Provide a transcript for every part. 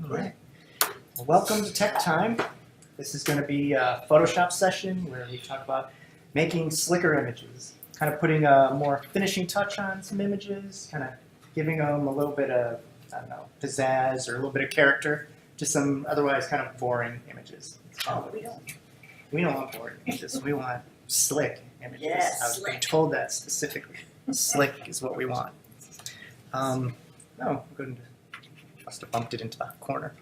All right. Well, welcome to TechTime. This is going to be a Photoshop session where we talk about making slicker images, kind of putting a more finishing touch on some images, kind of giving them a little bit of, I don't know, pizzazz or a little bit of character to some otherwise kind of boring images. We don't want boring images. We want slick images. Yes, I was slick. told that specifically. Slick is what we want. Oh, good. Must have bumped it into the corner.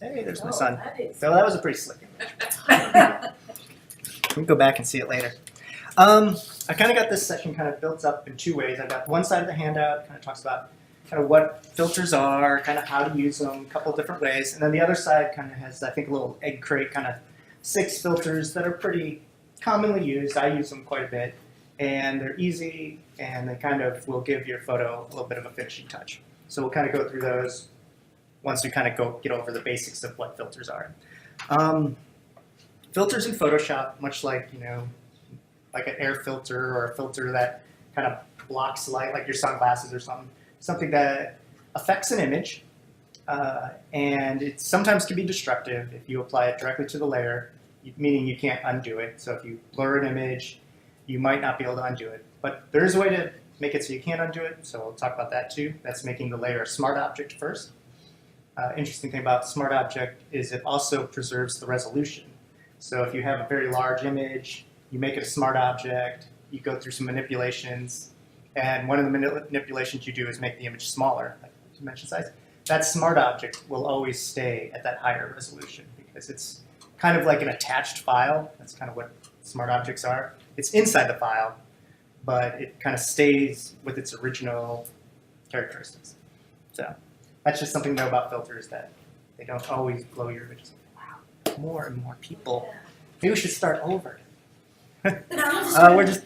Hey, there's my son. So that was a pretty slick image. We can go back and see it later. I kind of got this session kind of built up in two ways. I've got one side of the handout kind of talks about kind of what filters are, kind of how to use them, a couple of different ways. And then the other side kind of has, I think, a little egg crate, kind of 6 filters that are pretty commonly used. I use them quite a bit. And they're easy, and they kind of will give your photo a little bit of a finishing touch. So we'll kind of go through those once we kind of get over the basics of what filters are. Filters in Photoshop, much like, like an air filter or a filter that kind of blocks light, like your sunglasses or something that affects an image, and it sometimes can be destructive if you apply it directly to the layer, meaning you can't undo it. So if you blur an image, you might not be able to undo it. But there is a way to make it so you can't undo it, so we'll talk about that too. That's making the layer a smart object first. Interesting thing about smart object is it also preserves the resolution. So if you have a very large image, you make it a smart object, you go through some manipulations, and one of the manipulations you do is make the image smaller, like dimension size. That smart object will always stay at that higher resolution because it's kind of like an attached file. That's kind of what smart objects are. It's inside the file, but it kind of stays with its original characteristics. So that's just something to know about filters, that they don't always blow your images. Wow, more and more people. Maybe we should start over. We're just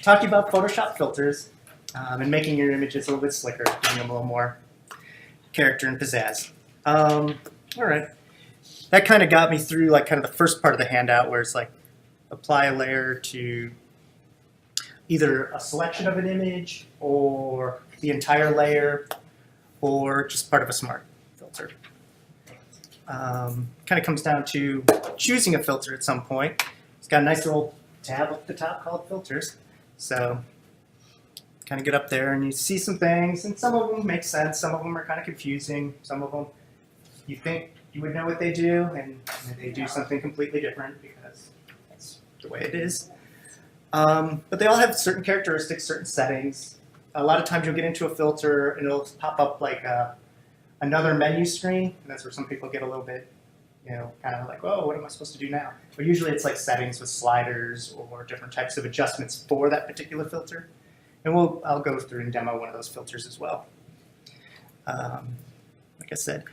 talking about Photoshop filters and making your images a little bit slicker, giving them a little more character and pizzazz. All right. That kind of got me through like kind of the first part of the handout where it's like apply a layer to either a selection of an image or the entire layer or just part of a smart filter. Kind of comes down to choosing a filter at some point. It's got a nice little tab up the top called filters. So kind of get up there and you see some things, and some of them make sense, some of them are kind of confusing, some of them you think you would know what they do, and they do something completely different because that's the way it is. But they all have certain characteristics, certain settings. A lot of times you'll get into a filter and it'll pop up like another menu screen, and that's where some people get a little bit, kind of like, oh, what am I supposed to do now? But usually it's like settings with sliders or different types of adjustments for that particular filter. And I'll go through and demo one of those filters as well. Like I said,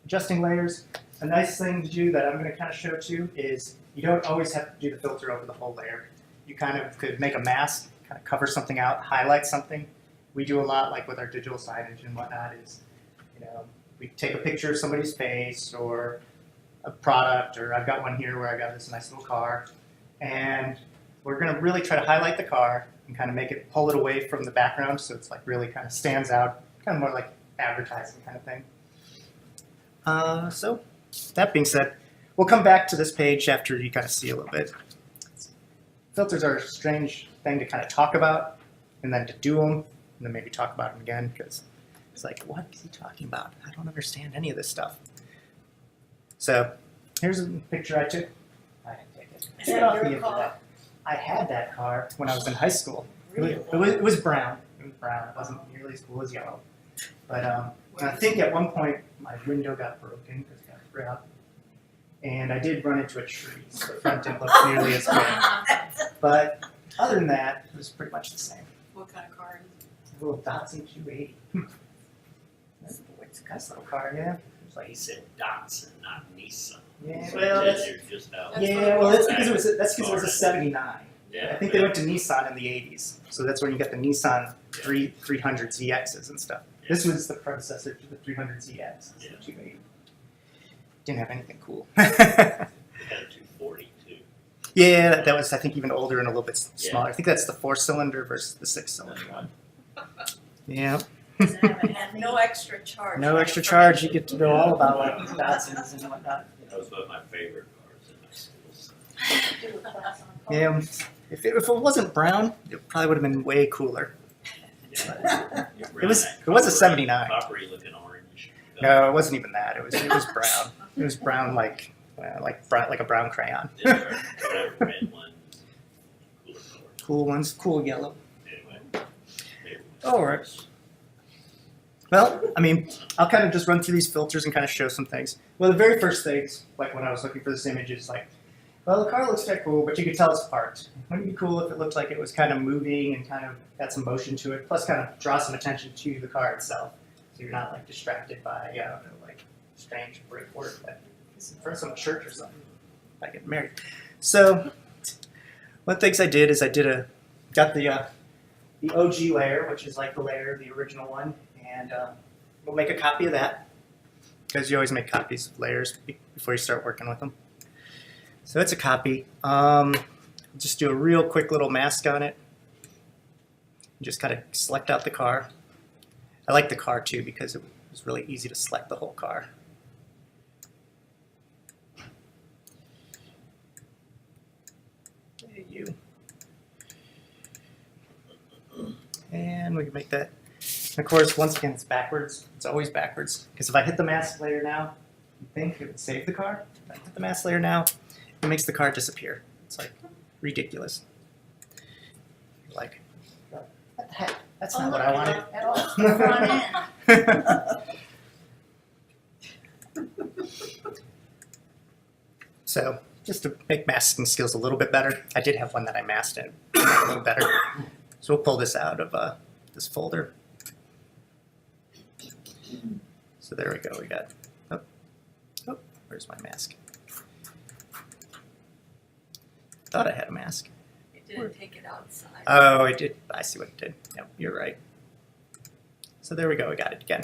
adjusting layers. A nice thing to do that I'm going to kind of show too is you don't always have to do the filter over the whole layer. You kind of could make a mask, kind of cover something out, highlight something. We do a lot, like with our digital signage and whatnot, is we take a picture of somebody's face or a product, or I've got one here where I got this nice little car, and we're going to really try to highlight the car and kind of pull it away from the background so it's like really kind of stands out, kind of more like advertising kind of thing. So that being said, we'll come back to this page after you kind of see a little bit. Filters are a strange thing to kind of talk about and then to do them and then maybe talk about them again because it's like, what is he talking about? I don't understand any of this stuff. So here's a picture I took. I didn't take it. Get off the internet. I had that car when I was in high school. It was brown. It was brown. It wasn't nearly as cool as yellow. But I think at one point my window got broken because it got ripped. And I did run into a tree, so the front didn't look nearly as good. But other than that, it was pretty much the same. What kind of car is it? A little Datsun 280. That's a nice little car, yeah. It's like, He said Datsun, not Nissan. yeah, So well, that's just out. yeah, well, that's because it was a '79. Yeah, I think they went to Nissan in the '80s, so that's when you get the Nissan 300 ZXs and stuff. Yeah. This was the predecessor to the 300 ZX, Yeah. the 280. Didn't have anything cool. They had a 240 too. Yeah, that was, I think, even older and a little bit smaller. I think that's the 4-cylinder versus the 6-cylinder one. Yeah. Doesn't have a heavy- No extra charge. No extra charge. You get to know all about like Dotsons and whatnot. That was one of my favorite cars in my school. do a class on cars. Yeah, if it wasn't brown, it probably would have been way cooler. It was a '79. Coppery looking orange. No, it wasn't even that. It was brown. It was brown like a brown crayon. Whatever red one. Cooler color. Cool ones, cool yellow. Anyway. All right. Well, I mean, I'll kind of just run through these filters and kind of show some things. Well, the very first things, like when I was looking for this image, is like, well, the car looks kind of cool, but you could tell it's parked. Wouldn't it be cool if it looked like it was kind of moving and kind of had some motion to it, plus kind of draw some attention to the car itself, so you're not like distracted by, I don't know, like strange brick work that is in front of some church or something. I get married. So, one of the things I did is got the OG layer, which is like the layer, the original one, and we'll make a copy of that, because you always make copies of layers before you start working with them. So it's a copy. Just do a real quick little mask on it. Just kind of select out the car. I like the car too because it was really easy to select the whole car. There you. And we can make that. And of course, once again, it's backwards. It's always backwards. Because if I hit the mask layer now, you think it would save the car. If I hit the mask layer now, it makes the car disappear. It's like ridiculous. Like, what the heck? That's not what I wanted at all. Front end. So, just to make masking skills a little bit better, I did have one that I masked it a little better. So we'll pull this out of this folder. So there we go. We got. Oh, where's my mask? Thought I had a mask. It didn't take it outside. Oh, it did. I see what it did. Yep, you're right. So there we go. We got it again.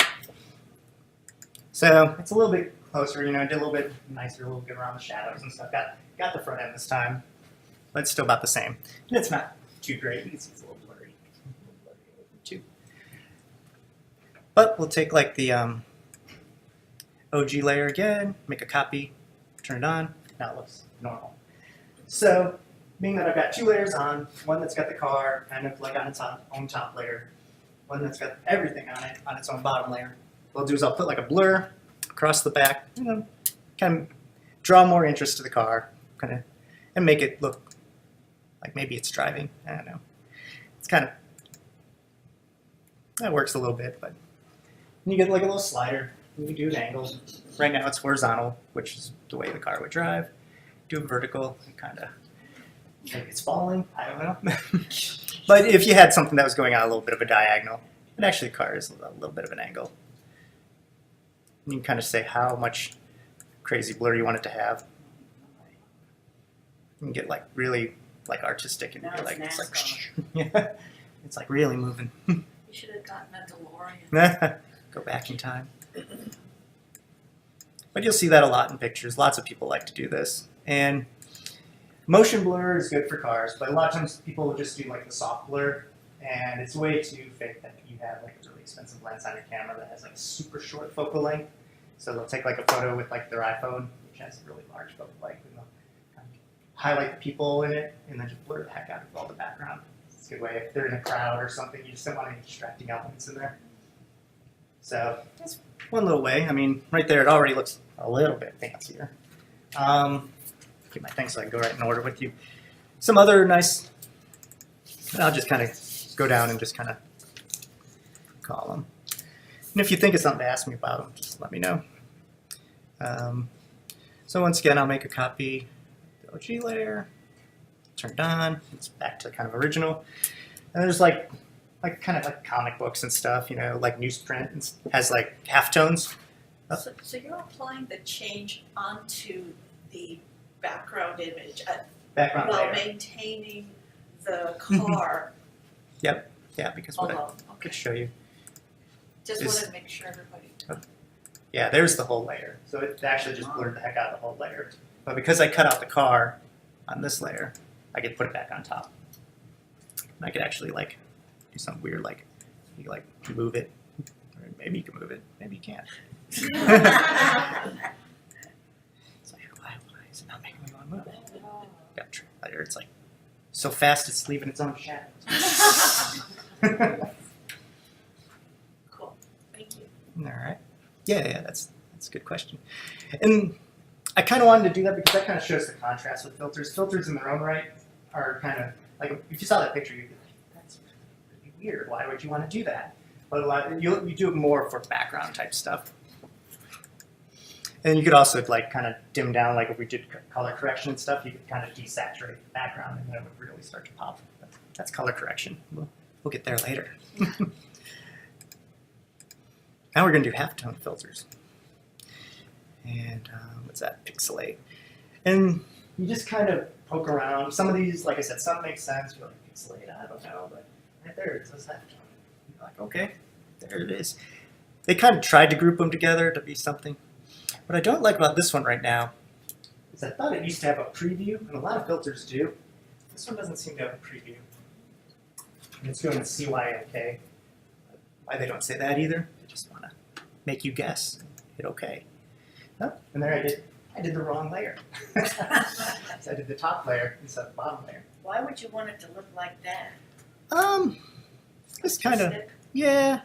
So it's a little bit closer. You know, I did a little bit nicer, a little bit around the shadows and stuff. Got the front end this time, but it's still about the same. And it's not too great. You can see it's a little blurry. Too. But we'll take like the OG layer again, make a copy, turn it on. Now it looks normal. So, being that I've got two layers on, one that's got the car kind of like on its own top layer, one that's got everything on it on its own bottom layer, what I'll do is I'll put like a blur across the back, you know, kind of draw more interest to the car, kind of, and make it look like maybe it's driving. I don't know. It's kind of, that works a little bit, but you get like a little slider. You can do an angle. Right now it's horizontal, which is the way the car would drive. Do a vertical, and kind of like it's falling. I don't know. But if you had something that was going on a little bit of a diagonal, and actually the car is a little bit of an angle. You can kind of say how much crazy blur you want it to have. You can get like really like artistic and Now be like it's it's like NASCAR. yeah, it's like really moving. You should have gotten a DeLorean. Go back in time. But you'll see that a lot in pictures. Lots of people like to do this. And motion blur is good for cars, but a lot of times people will just do like the soft blur, and it's way too fake that you have like a really expensive lens on your camera that has like super short focal length. So they'll take like a photo with like their iPhone, which has a really large focal length, and they'll kind of highlight the people in it, and then just blur the heck out of all the background. It's a good way if they're in a crowd or something, you just don't want any distracting elements in there. So that's one little way. I mean, right there, it already looks a little bit fancier. Get my things so I can go right in order with you. Some other nice, I'll just kind of go down and just kind of call them. And if you think of something to ask me about them, just let me know. So once again, I'll make a copy of the OG layer, turn it on, it's back to kind of original. And there's like kind of like comic books and stuff, you know, like newsprint, and has like halftones. So you're applying the change onto the background image Background while layer. maintaining the car Yeah, because what I alone. could Okay. show you. Just is- wanted to make sure everybody. Yeah, there's the whole layer. So it actually just blurred the heck out of the whole layer. But because I cut out the car on this layer, I could put it back on top. And I could actually like do something weird, like you like move it, maybe you can move it, maybe you can't. It's like, why is it not making me want to move it? Got a trick later. It's like so fast it's leaving its own shadow. Cool, thank you. All right. Yeah, that's a good question. And I kind of wanted to do that because that kind of shows the contrast with filters. Filters in their own right are kind of like, if you saw that picture, you'd be like, that's really weird. Why would you want to do that? But you do it more for background type stuff. And you could also like kind of dim down, like if we did color correction and stuff, you could kind of desaturate the background and then it would really start to pop. That's color correction. We'll get there later. Now we're going to do halftone filters. And what's that? Pixelate. And you just kind of poke around. Some of these, like I said, some make sense. You're like, pixelate, I don't know. But right there, it says halftone. You're like, okay, there it is. They kind of tried to group them together to be something. What I don't like about this one right now is I thought it used to have a preview, and a lot of filters do. This one doesn't seem to have a preview. And it's going to CYOK. Why they don't say that either? They just want to make you guess. Hit OK. Oh, and there I did the wrong layer. So I did the top layer instead of the bottom layer. Why would you want it to look like that? This kind of, yeah.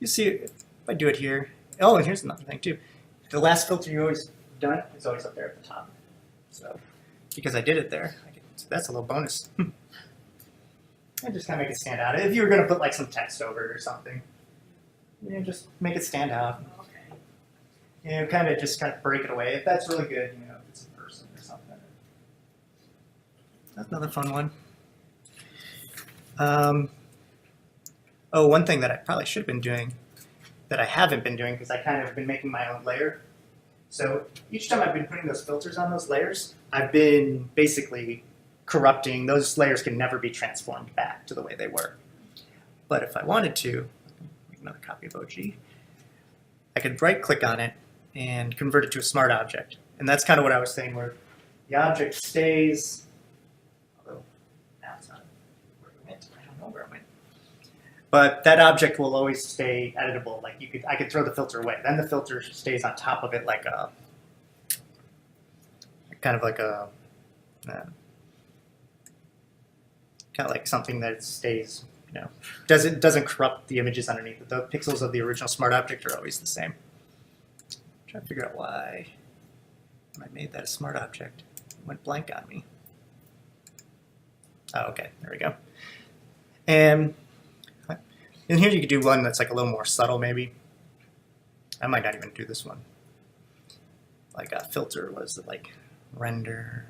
You see, if I do it here. Oh, and here's another thing too. The last filter you always done is always up there at the top. So because I did it there, so that's a little bonus. And just kind of make it stand out. If you were going to put like some text over it or something, just make it stand out. Okay. Kind of break it away. If that's really good, if it's a person or something. That's another fun one. One thing that I probably should have been doing that I haven't been doing because I kind of been making my own layer. So each time I've been putting those filters on those layers, I've been basically corrupting. Those layers can never be transformed back to the way they were. But if I wanted to, make another copy of OG, I could right-click on it and convert it to a smart object. And that's kind of what I was saying, where the object stays, although now it's not where it went. I don't know where it went. But that object will always stay editable. Like I could throw the filter away. Then the filter stays on top of it like a, kind of like something that stays, doesn't corrupt the images underneath it. The pixels of the original smart object are always the same. I'm trying to figure out why when I made that a smart object, it went blank on me. Oh, okay, there we go. And here you could do one that's like a little more subtle maybe. I might not even do this one. Like a filter, was it like render,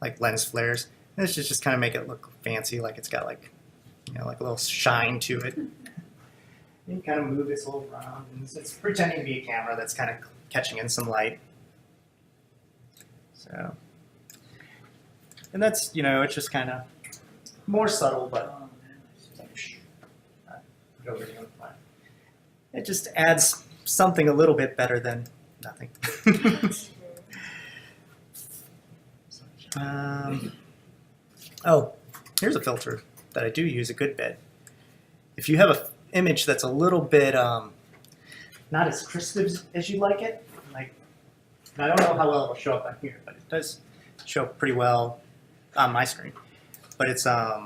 like lens flares. And this just kind of make it look fancy, like it's got like, like a little shine to it. You kind of move this little around, and it's pretending to be a camera that's kind of catching in some light. So, and that's, it's just kind of more subtle, but it just adds something a little bit better than nothing. Here's a filter that I do use a good bit. If you have an image that's a little bit not as crisp as you like it, and I don't know how well it'll show up on here, but it does show up pretty well on my screen. But it's a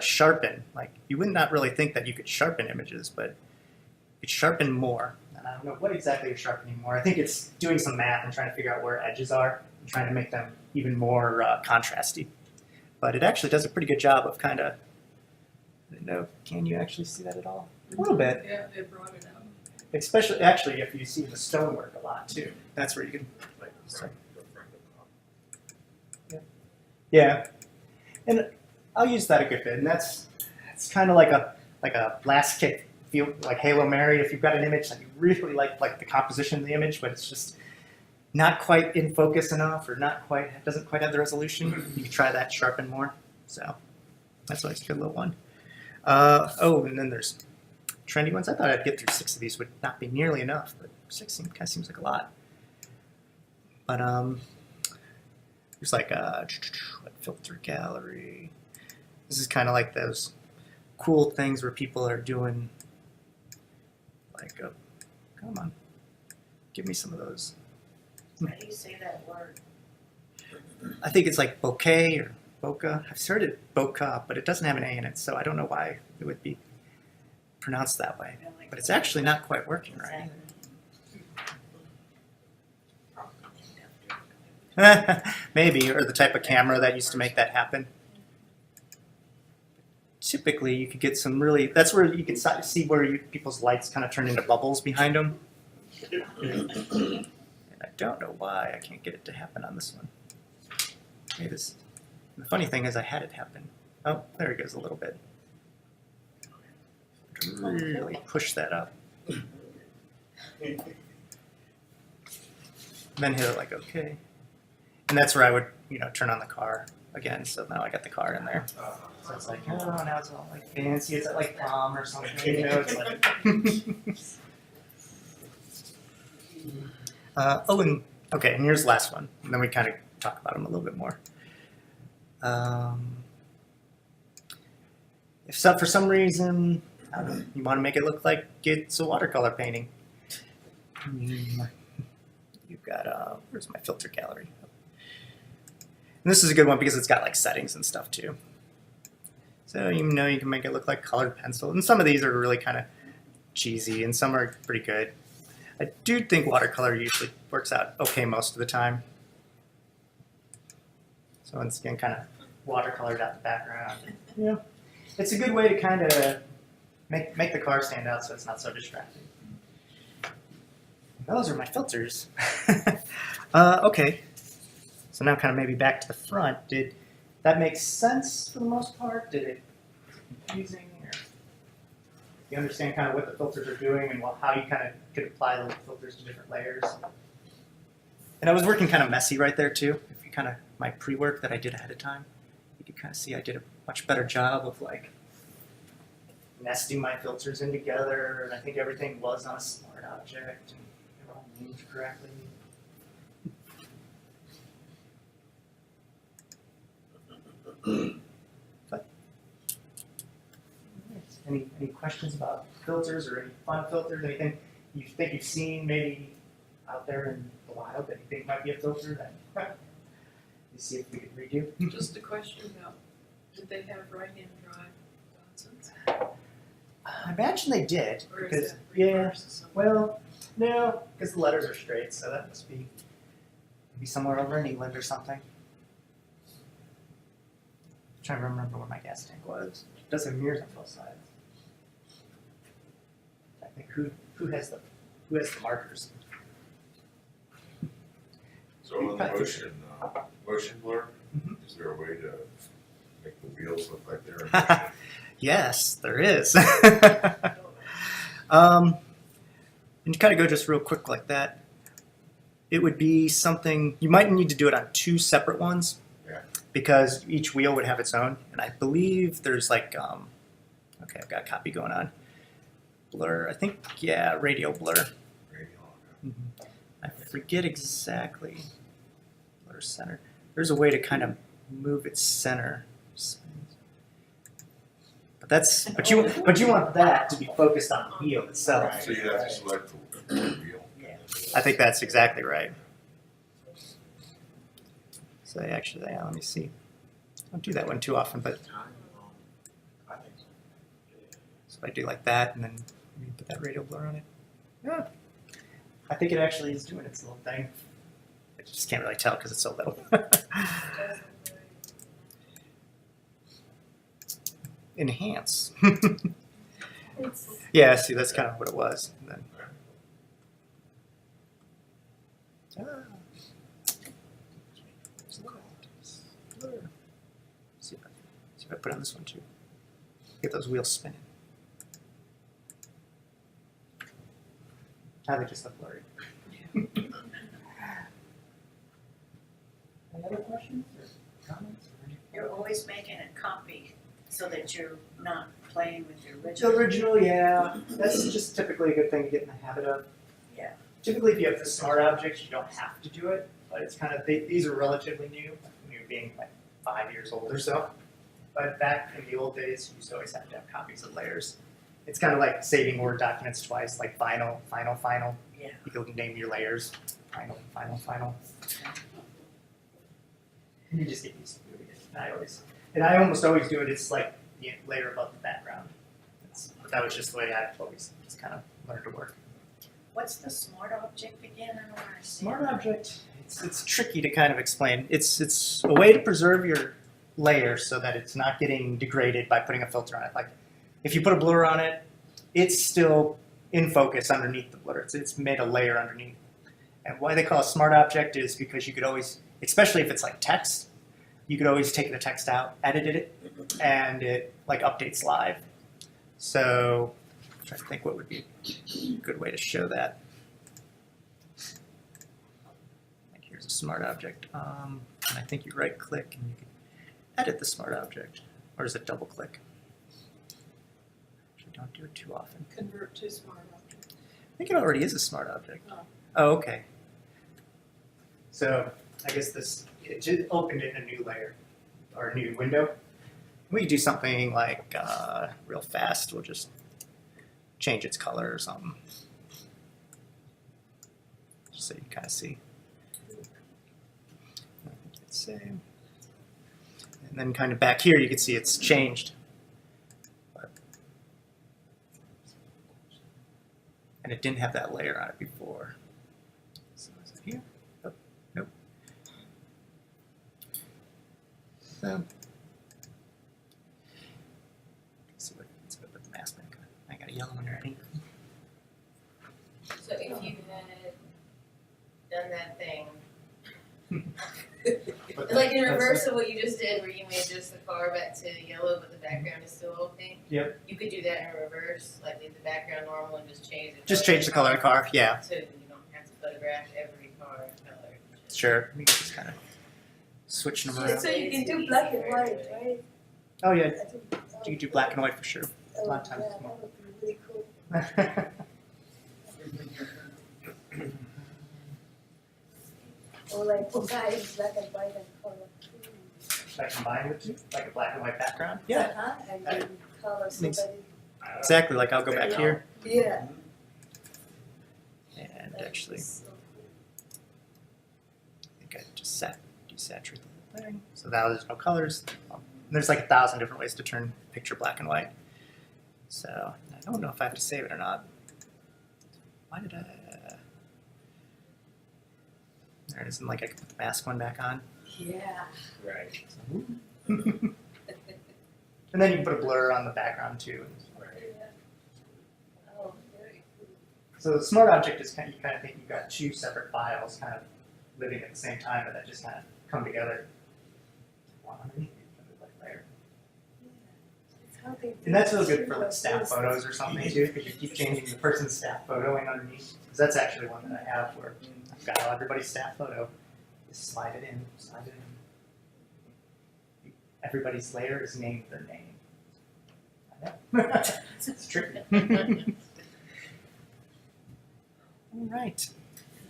sharpen. Like, you would not really think that you could sharpen images, but it's sharpen more. And I don't know what exactly you're sharpening more. I think it's doing some math and trying to figure out where edges are and trying to make them even more contrasty. But it actually does a pretty good job of kind of, I don't know, can you actually see that at all? A little bit. Yeah, they brought it out. Especially, actually, if you see the stonework a lot too. That's where you can, sorry. Yeah. And I'll use that a good bit, and it's kind of like a last kick feel, like Halo Mary. If you've got an image that you really like the composition of the image, but it's just not quite in focus enough, or doesn't quite have the resolution, you can try that, sharpen more. So that's always a good little one. And then there's trendy ones. I thought I'd get through 6 of these would not be nearly enough, but 6 kind of seems like a lot. But there's like a filter gallery. This is kind of like those cool things where people are doing like, oh, come on, give me some of those. How do you say that word? I think it's like bokeh or bokeh. I've heard it bokeh, but it doesn't have an A in it, so I don't know why it would be pronounced that way. But it's actually not quite working right. Maybe, or the type of camera that used to make that happen. Typically, you could get some really, that's where you can see where people's lights kind of turn into bubbles behind them. And I don't know why I can't get it to happen on this one. Maybe this, the funny thing is I had it happen. Oh, there it goes a little bit. Really push that up. And then hit it like okay. And that's where I would, turn on the car again. So now I got the car in there. So it's like, oh, now it's all like fancy. It's at like prom or something. It's like. And okay, and here's the last one. And then we kind of talk about them a little bit more. If for some reason you want to make it look like it's a watercolor painting, you've got where's my filter gallery? And this is a good one because it's got like settings and stuff too. So you can make it look like colored pencil. And some of these are really kind of cheesy and some are pretty good. I do think watercolor usually works out okay most of the time. So once again, kind of watercolored out the background. Yeah, it's a good way to kind of make the car stand out so it's not so distracting. Those are my filters. Okay. So now kind of maybe back to the front. Did that make sense for the most part? Did it confusing? Or you understand kind of what the filters are doing and how you kind of could apply the filters to different layers? And I was working kind of messy right there too. If you kind of, my pre-work that I did ahead of time, you could kind of see I did a much better job of like nesting my filters in together. And I think everything was on a smart object and they were all named correctly. But any questions about filters or any fun filters? Anything you think you've seen maybe out there in the wild that you think might be a filter that you see if we could redo? Just a question about, did they have right-hand drive Dodsons? I imagine they did. Or is Because that yeah, reversed or something? well, no, because the letters are straight, so that must be maybe somewhere over in England or something. I'm trying to remember where my gas tank was. It does have mirrors on both sides. I think who has the markers? So on the motion blur, is there a way to make the wheels look like they're in motion? Yes, there is. And kind of go just real quick like that. It would be something, you might need to do it on two separate ones. Yeah. Because each wheel would have its own. And I believe there's like, okay, I've got a copy going on. Blur, I think, yeah, radial blur. I forget exactly blur center. There's a way to kind of move its center. But you want that to be focused on the wheel itself. So you have to select the wheel. I think that's exactly right. So actually, yeah, let me see. I don't do that one too often, but so I do like that, and then maybe put that radial blur on it. Yeah, I think it actually is doing its little thing. I just can't really tell because it's so little. Enhance. Yeah, see, that's kind of what it was. And then, blur. See if I put on this one too. Get those wheels spinning. Now they just look blurry. Any other questions or comments? You're always making a copy so that you're not playing with your The original. original, yeah. That's just typically a good thing to get in the habit of. Yeah. Typically, if you have the smart objects, you don't have to do it, but it's kind of, these are relatively new, being like 5 years old or so. But back in the old days, you used to always have to have copies of layers. It's kind of like saving Word documents twice, like final, final, final. Yeah. You can name your layers, final, final, final. And you just get used to doing it. And I almost always do it. It's like the layer above the background. That was just the way I always just kind of learned to work. What's the smart object again? I don't understand. Smart object. It's tricky to kind of explain. It's a way to preserve your layer so that it's not getting degraded by putting a filter on it. Like if you put a blur on it, it's still in focus underneath the blur. It's made a layer underneath. And why they call it smart object is because you could always, especially if it's like text, you could always take the text out, edit it, and it like updates live. So I'm trying to think what would be a good way to show that. Like here's a smart object. And I think you right click and you can edit the smart object. Or is it double click? Actually, don't do it too often. Convert to smart object. I think it already is a smart object. Oh. Oh, okay. So I guess it just opened it in a new layer or a new window. We could do something like real fast. We'll just change its color or something. Just so you kind of see. Let's say. And then kind of back here you can see it's changed. And it didn't have that layer on it before. So is it here? Oh, nope. So, let's go put the mask back on. I got a yellow one already. So if you had done that thing, But like in that's- reverse of what you just did, where you made just the car back to yellow, but the background is still all pink. Yep. You could do that in reverse, like leave the background normal and just change the Just change the color of the car, yeah. So you don't have to photograph every car color. Sure. We can just kind of switch them around. So you can do black and white, right? Oh yeah, I think you can do black and white for sure. that lot of would- times yeah, it's more. that would be really cool. Or like combine black and white and color. Like combine the two, like a black and white background. Yeah, Uh-huh, and then color Makes- somebody. exactly. Like I'll go back here Yeah. and That'd actually, be so cool. I think I just desaturate the whole thing. So now there's no colors. There's like 1,000 different ways to turn picture black and white. So I don't know if I have to save it or not. Why did I? There it is. And like I can put the mask one back on. Yeah. Right. And then you can put a blur on the background too. Yeah. Oh, very cool. So the smart object is you kind of think you've got two separate files kind of living at the same time, and that just kind of come together. One underneath the other layer. It's how they And that's do really good it for too, like staff like photos or something too, because you keep changing the person's staff photoing underneath. Because that's actually one that I have where I've got everybody's staff photo. Just slide it in, slide it in. Everybody's layer is named their name. I know. It's tricky. All right.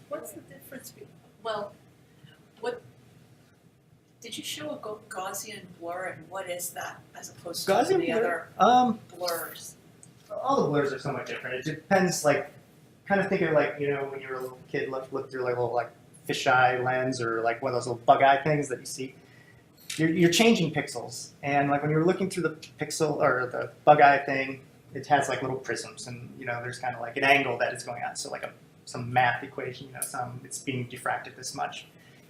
What's the difference well, what, did you show a Gaussian blur and what is that as opposed to Gaussian the blur? other blurs? All the blurs are somewhat different. It depends, like, kind of think of like, when you were a little kid, look through like a little like fisheye lens or like one of those little bug eye things that you see. You're changing pixels, and like when you're looking through the pixel or the bug eye thing, it has like little prisms, and there's kind of like an angle that it's going on. So like some math equation, it's being diffracted this much.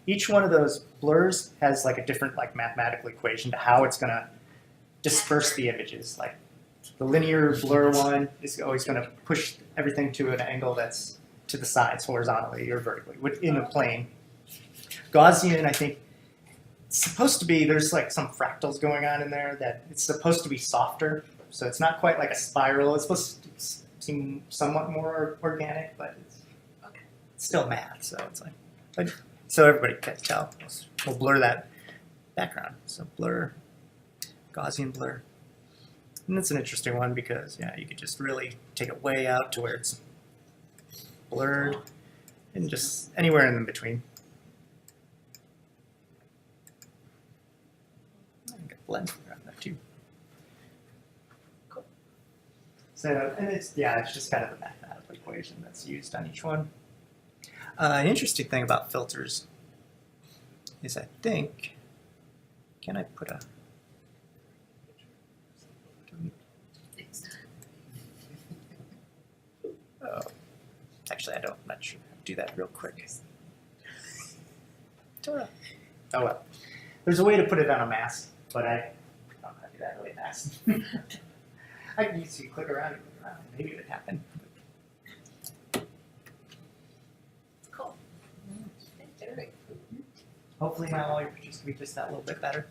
Each one of those blurs has like a different like mathematical equation to how it's going to disperse the images. Like the linear blur one is always going to push everything to an angle that's to the sides horizontally or vertically within a plane. Gaussian, I think, it's supposed to be, there's like some fractals going on in there that it's supposed to be softer. So it's not quite like a spiral. It's supposed to seem somewhat more organic, but it's still math. So it's like, so everybody can tell. We'll blur that background. So blur, Gaussian blur. And it's an interesting one because, you could just really take it way out to where it's blurred and just anywhere in between. I can blend around that too. Cool. So, and it's just kind of a mathematical equation that's used on each one. An interesting thing about filters is I think, can I put a, oh, actually I'm not sure how to do that real quick. Oh well, there's a way to put it on a mask, but I don't know how to do that really fast. I can use you click around and click around, maybe it would happen. Cool. Hopefully now all your pictures can be just that little bit better.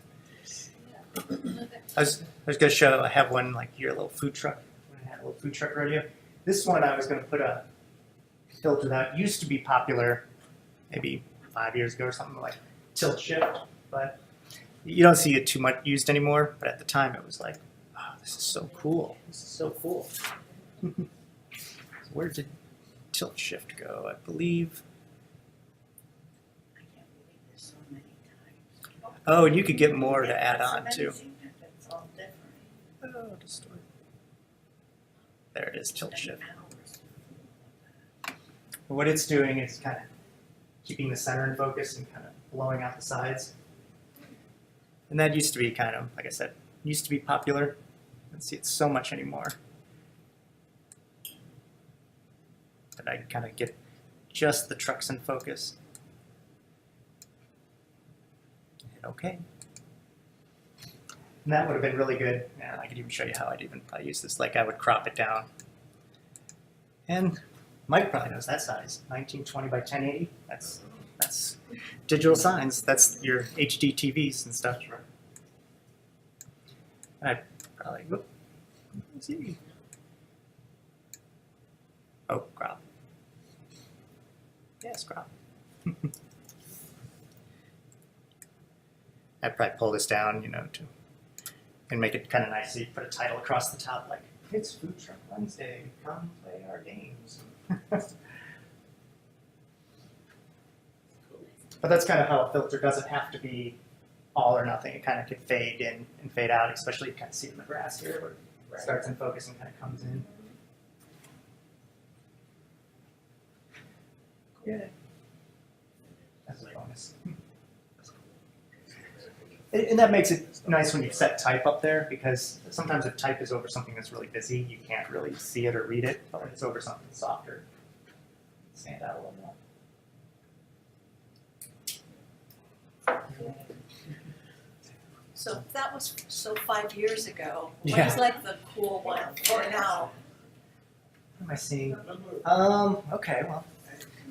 I was going to show, I have one like your little food truck. I had a little food truck rodeo. This one I was going to put a filter that used to be popular maybe 5 years ago or something, like tilt shift, but you don't see it too much used anymore. But at the time it was like, oh, this is so cool. This is so cool. So where did tilt shift go? I believe. I can't believe there's so many times. Oh, and you could get more to add on It's too. amazing that it's all different. Oh, distort. There it is, tilt shift. What it's doing is kind of keeping the center in focus and kind of blowing out the sides. And that used to be kind of, like I said, used to be popular. I don't see it so much anymore. But I kind of get just the trucks in focus. Hit OK. And that would have been really good. Yeah, I could even show you how I use this. Like I would crop it down. And Mike probably knows that size, 1920 by 1080. That's digital signs. That's your HD TVs and stuff. And I'd probably, whoop, let's see. Oh, crop. Yes, crop. I'd probably pull this down, and make it kind of nice. So you put a title across the top, like, it's Food Truck Wednesday, come play our games. But that's kind of how a filter doesn't have to be all or nothing. It kind of could fade in and fade out, especially you kind of see it in the grass here where it starts in focus and kind of comes in. Yeah. That's a bonus. And that makes it nice when you set type up there, because sometimes if type is over something that's really busy, you can't really see it or read it, but when it's over something softer, stand out a little more. So that was 5 years ago. Yeah. What's like the cool one for now? What am I seeing? Okay, well,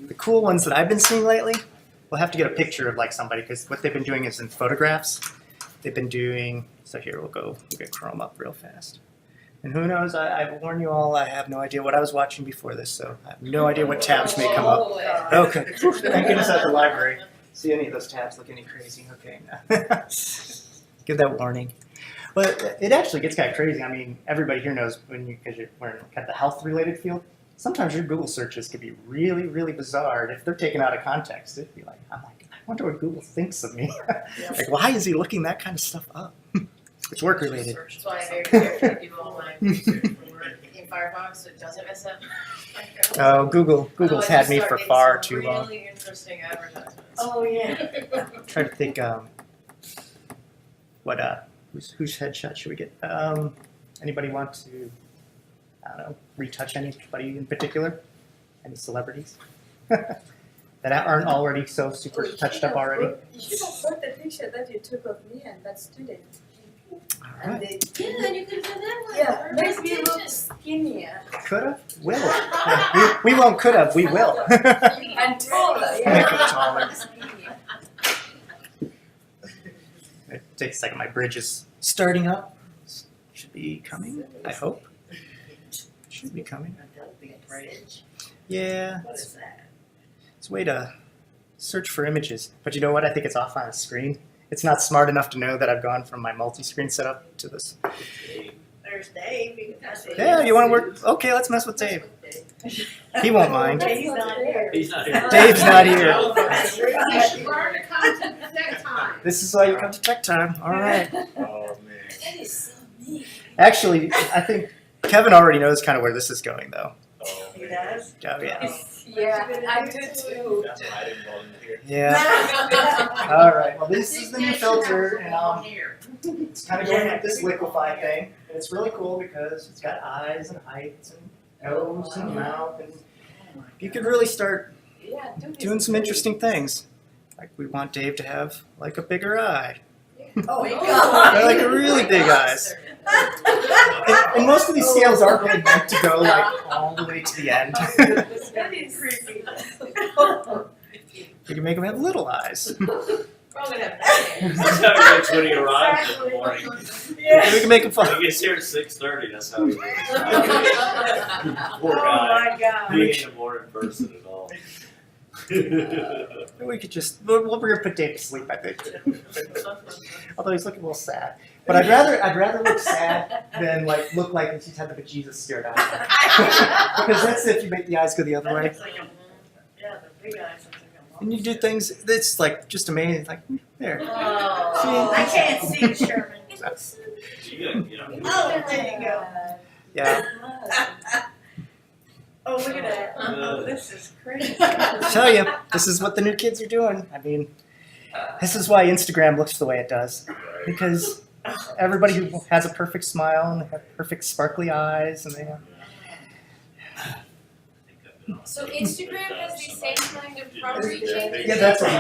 the cool ones that I've been seeing lately, we'll have to get a picture of like somebody, because what they've been doing is in photographs. They've been doing, so here we'll get Chrome up real fast. And who knows, I warn you all, I have no idea what I was watching before this, so I have no idea what tabs may come up. Okay, thank goodness at the library. See any of those tabs look any crazy? Okay, no. Give that warning. But it actually gets kind of crazy. I mean, everybody here knows because we're in kind of the health-related field, sometimes your Google searches could be really, really bizarre. And if they're taken out of context, it'd be like, I wonder what Google thinks of me. Like, why is he looking that kind of stuff up? It's work-related. That's why I very carefully do all my research when we're in Firefox so it doesn't mess up. Oh, Google's Otherwise had you me start for getting far some too long. Really interesting advertisements. Oh, yeah. Trying to think, whose headshot should we get? Anybody want to, I don't know, retouch anybody in particular? Any celebrities? That aren't already so super touched up already? You should have put the picture that you took of me and that student. And Alright, they, Yeah, you could have done that one. yeah, Nice maybe look picture. skinnier could've, will. Yeah, we won't could've, we will. and taller. Make Yeah. it taller. It takes a second, my bridge is starting up. Should be coming, I hope. Should be coming. Adobe Bridge. Yeah, What is that? it's a way to search for images. But you know what? I think it's off on a screen. It's not smart enough to know that I've gone from my multi-screen setup to this. There's Dave. You can see Yeah, you want to work? Okay, let's mess with Dave. He won't mind. He's not here. He's not here. Dave's not here. You should learn to come to next time. This is why you come to TechTime. All right. Oh, man. That is so mean. Actually, I think Kevin already knows kind of where this is going, though. Oh, He does? Oh yeah. Yeah, I do too. that's why I didn't volunteer. Yeah. All right. Well, this is the new filter, and Here. it's kind of going with this liquefy thing. And it's really cool because it's got eyes and heights and nose and mouth, and you could really start Yeah, doing some interesting things. Like we want Dave to have like a bigger eye, Oh, my or God. like a really big eyes. And most of these scales aren't really meant to go like all the way to the end. That is creepy. You can make them have little eyes. We're all gonna have nightmares. That's how he gets when he arrives in the morning. We can make them When fun. he gets here at 6:30, that's how he is. Poor Oh, guy. my God. He ain't a morning person at all. We could just we're gonna put Dave to sleep, I think. Although he's looking a little sad. But I'd rather look sad than like look like he's had the bejesus scared out of him. Because that's if you make the eyes go the other That way. looks like yeah, the big eyes look like a And you do things that's like just amazing. Like there. Oh, I can't see Sherman. You know, Oh, there you go. Yeah. Oh, look at that. Oh, this is crazy. I tell you, this is what the new kids are doing. I mean, this is why Instagram looks the way it does. Because everybody who has a perfect smile and they have perfect sparkly eyes and they have So Instagram has the same kind of property changes? Yeah, that's what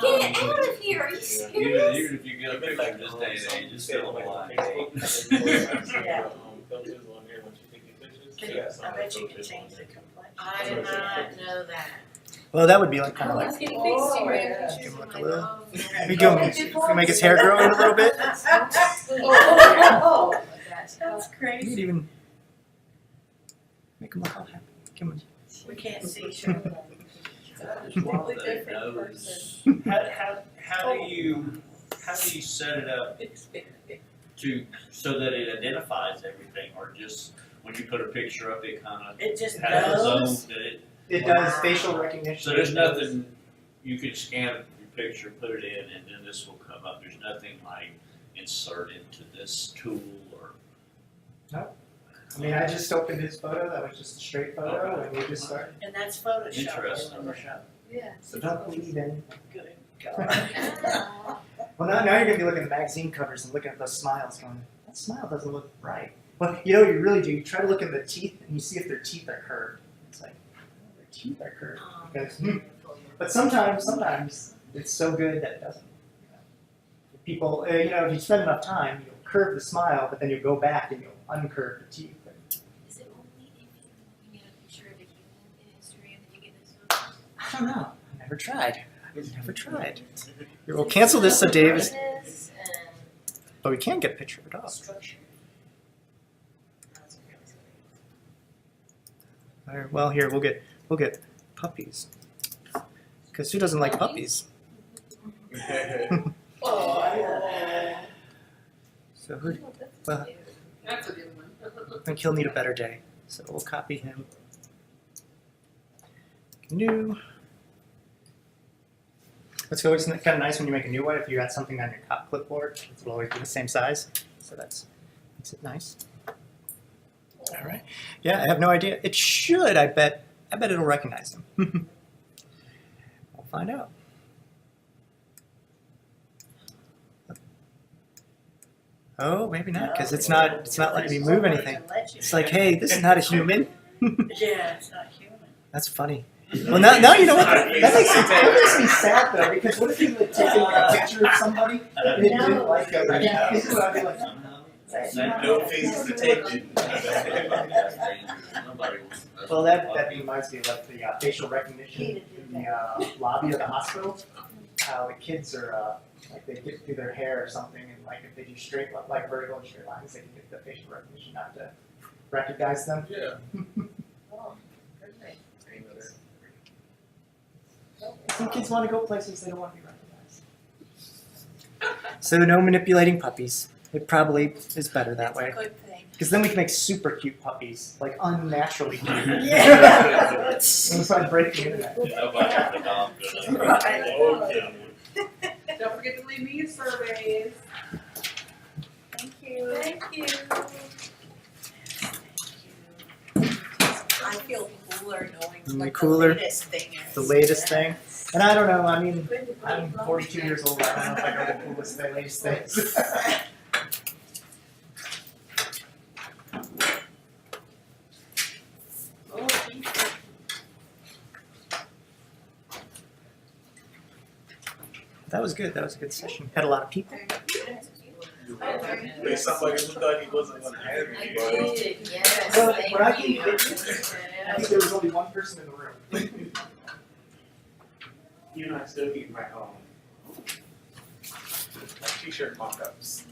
Get out of here, are you serious? Even if you get a picture this day and age, it's still a line. Yeah. I bet you can change the complexion. I did not know that. well, that would be like kind of I like was getting Oh, Instagram yeah. pictures Give him of like my a little- dog. we go make his hair grow in a little bit. Oh, that's You could crazy. even make him look all happy. Give him We can't see Sherman. Totally different person. How do you set it up to, so that it identifies everything, or just when you put a picture up, it kind of It just has its own, goes. that it, It does facial recognition. so there's nothing, you can scan your picture, put it in, and then this will come up, there's nothing like insert into this tool, or? I mean, I just opened his photo. That was just a straight photo, and we just started. And that's Photoshop. Interesting. Photoshop. Yeah. So don't believe in. Good God. Well, now you're gonna be looking at magazine covers and looking at those smiles, going, that smile doesn't look right. Well, you know what you really do? You try to look in the teeth, and you see if their teeth are curved. It's like, oh, their teeth are curved. Because, but sometimes it's so good that it doesn't. You know. People, if you spend enough time, you'll curve the smile, but then you'll go back and you'll uncurve the teeth. Is it only if you're looking at a picture of a human in Instagram that you get this photo? I don't know. I never tried. Here, we'll cancel this so Dave is. This But we can get a picture of a dog. and structure. That's really sweet. All right, well, here we'll get puppies. Because who doesn't like puppies? So who? Well, That's a good one. I think he'll need a better day. So we'll copy him. New. Let's go. Isn't it kind of nice when you make a new one? If you got something on your clipboard, it will always be the same size. So that's makes it nice. All right. Yeah, I have no idea. It should. I bet it'll recognize him. We'll find out. Oh, maybe not, because it's not letting me move anything. It's like, hey, this is not a human. Yeah, it's not human. That's funny. Well, now you know what? That makes me sad though, because what if you had taken a picture of somebody and it didn't like it? This is what I'd be like. No faces to take. Well, that reminds me of like the facial recognition in the lobby of the hospital. How the kids are like they get through their hair or something, and like if they do straight like vertical and straight lines, they can get the facial recognition not to recognize them. Yeah. Some kids want to go places they don't want to be recognized. So no manipulating puppies. It probably is better that way. Good thing. Because then we can make super cute puppies, like unnaturally cute. Yeah. It's like breaking the internet. Don't forget to leave me your surveys. Thank you. Thank you. feel cooler knowing what Cooler? the latest thing is. The latest thing. And I don't know, I mean, 20 I'm pounds. 42 years old, I don't know if I know the coolest thing, latest things. That was good, that was a good session. Had a lot of people. There's somebody who thought he wasn't gonna have I anybody. did, yes, Well, thank when I you. came I think there was only one person in the room. You and I still eat my own. T-shirt mock-ups.